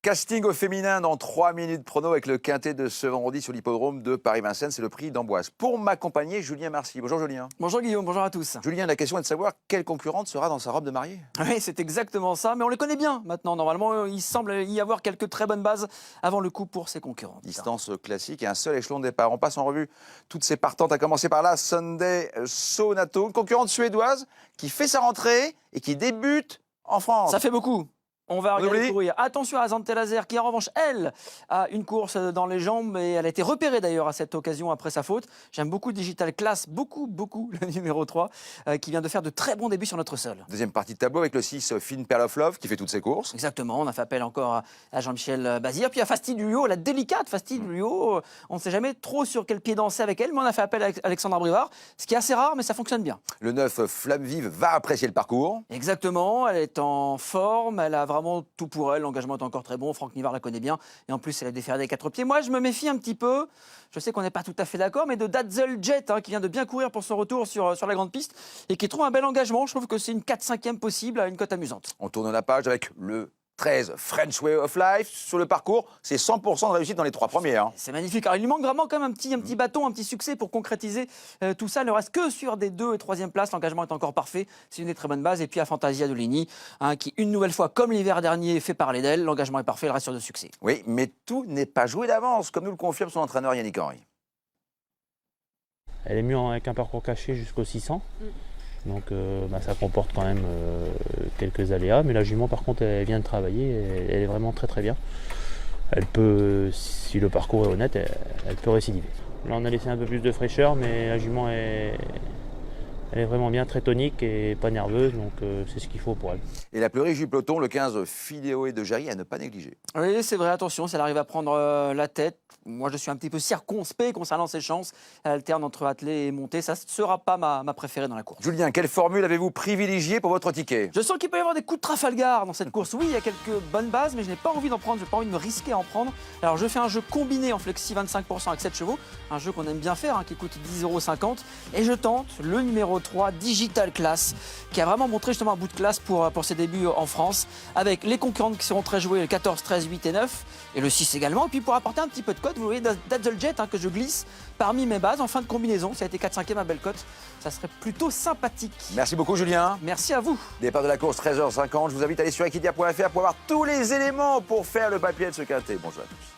Casting au féminin dans 3 minutes prono avec le quintet de ce vendredi sur l'hippodrome de Paris-Vincennes. C'est le prix d'Amboise. Pour m'accompagner, Julien Marcy. Bonjour Julien. Bonjour Guillaume, bonjour à tous. Julien, la question est de savoir quelle concurrente sera dans sa robe de mariée. Oui, c'est exactement ça, mais on les connaît bien maintenant. Normalement, il semble y avoir quelques très bonnes bases avant le coup pour ses concurrents. Distance classique et un seul échelon de départ. On passe en revue toutes ces partantes, à commencer par là, Sunday Sonato, une concurrente suédoise qui fait sa rentrée et qui débute en France. Ça fait beaucoup. On va regarder courir. Attention à Zante Laser qui, en revanche, elle, a une course dans les jambes et elle a été repérée d'ailleurs à cette occasion après sa faute. J'aime beaucoup Digital Class, beaucoup, le numéro 3, qui vient de faire de très bons débuts sur notre sol. Deuxième partie de tableau avec le 6, Fine Pearl of Love, qui fait toutes ses courses. Exactement, on a fait appel encore à Jean-Michel Bazir. Puis à Fastidio, la délicate Fastidio. On ne sait jamais trop sur quel pied danser avec elle, mais on a fait appel à Alexandra Brivard, ce qui est assez rare, mais ça fonctionne bien. Le 9, Flamme Vive, va apprécier le parcours. Exactement, elle est en forme, elle a vraiment tout pour elle, l'engagement est encore très bon, Franck Nivard la connaît bien, et en plus elle a déferlé des 4 pieds. Moi je me méfie un petit peu, je sais qu'on n'est pas tout à fait d'accord, mais de Datzel Jet, qui vient de bien courir pour son retour sur la grande piste, et qui trouve un bel engagement. Je trouve que c'est une 4/5e possible à une cote amusante. On tourne la page avec le 13, French Way of Life. Sur le parcours, c'est 100% de réussite dans les 3 premiers. C'est magnifique. Alors, il lui manque vraiment quand même un petit bâton, un petit succès pour concrétiser tout ça. Il ne reste que sur des 2 et 3e places. L'engagement est encore parfait. C'est une des très bonnes bases. Et puis à Fantasia de Ligny, qui une nouvelle fois, comme l'hiver dernier, fait parler d'elle. L'engagement est parfait, elle reste sur de succès. Oui, mais tout n'est pas joué d'avance, comme nous le confirme son entraîneur Yannick Henry. Elle est mieux avec un parcours caché jusqu'au 600. Donc ça comporte quand même quelques aléas, mais la jument par contre elle vient de travailler, elle est vraiment très bien. Elle peut, si le parcours est honnête, elle peut récidiver. Là on a laissé un peu plus de fraîcheur, mais la jument elle est vraiment bien, très tonique et pas nerveuse, donc c'est ce qu'il faut pour elle. Et la plus riche du peloton, le 15, Philéo de Jarry, à ne pas négliger. Oui, c'est vrai, attention, si elle arrive à prendre la tête, moi je suis un petit peu circonspect concernant ses chances. Elle alterne entre attelé et montée, ça ne sera pas ma préférée dans la course. Julien, quelle formule avez-vous privilégiée pour votre ticket? Je sens qu'il peut y avoir des coups de Trafalgar dans cette course. Oui, il y a quelques bonnes bases, mais je n'ai pas envie d'en prendre, je n'ai pas envie de me risquer à en prendre. Alors je fais un jeu combiné en flexi 25% avec 7 chevaux, un jeu qu'on aime bien faire, qui coûte 10,50 €. Et je tente le numéro 3, Digital Class, qui a vraiment montré justement un bout de classe pour ses débuts en France, avec les concurrentes qui seront très jouées, le 14, 13, 8 et 9, et le 6 également. Et puis pour apporter un petit peu de cote, vous voyez Datzel Jet, que je glisse parmi mes bases en fin de combinaison. Ça a été 4/5e à belle cote, ça serait plutôt sympathique. Merci beaucoup Julien. Merci à vous. Départ de la course 13h50, je vous invite à aller sur equidia.fr pour avoir tous les éléments pour faire le papier de ce quintet. Bonjour à tous.